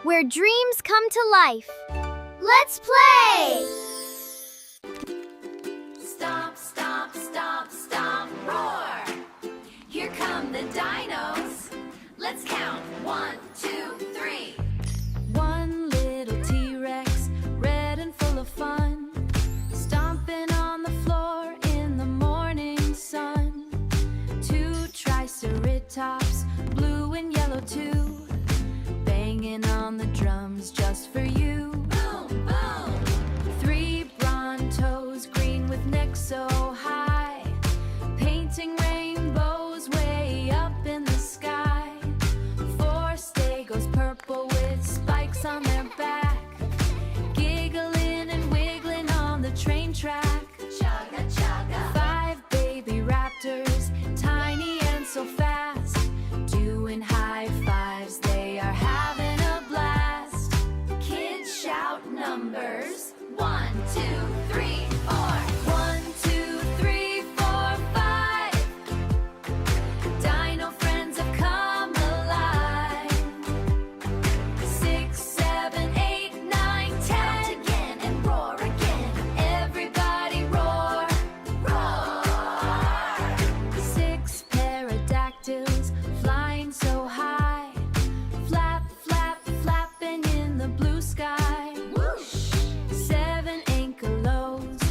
where dreams come to life. Let's play! Stomp, stomp, stomp, stomp, roar! Here come the dinos. Let's count. 1, 2, 3. One little T-Rex, red and full of fun, stomping on the floor in the morning sun. 2 Triceratops, blue and yellow too, banging on the drums just for you. Boom, boom! 3 Brontos, green with necks so high, painting rainbows way up in the sky. 4 Stegos, purple with spikes on their back, giggling and wiggling on the train track. Chugga, chugga. 5 baby Raptors, tiny and so fast, doing high fives, they are having a blast. Kids shout numbers. 1, 2, 3, 4. 1, 2, 3, 4, 5. Dino friends have come alive. 6, 7, 8, 9, 10. Count again and roar again. Everybody roar, roar. 6 Pterodactyls, flying so high, flap, flap, flapping in the blue sky. Whoosh! 7 Ankylosaurs,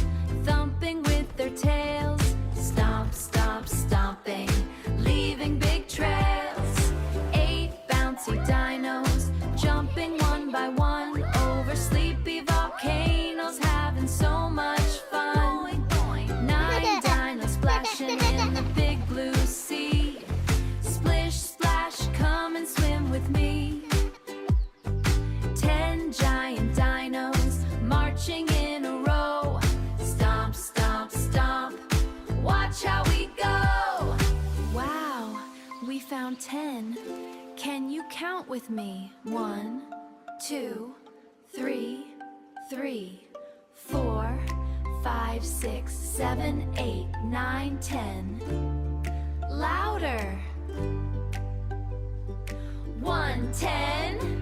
thumping with their tails, stomp, stomp, stomping, leaving big trails. 8 bouncy dinos, jumping one by one over sleepy volcanoes, having so much fun. 9 dinos splashing in the big blue sea, splish, splash, come and swim with me. 10 giant dinos, marching in a row, stomp, stomp, stomp, watch how we go. Wow, we found 10. Can you count with me? 1, 2, 3, 4, 5, 6, 7, 8, 9, 10. Louder. 1, 10.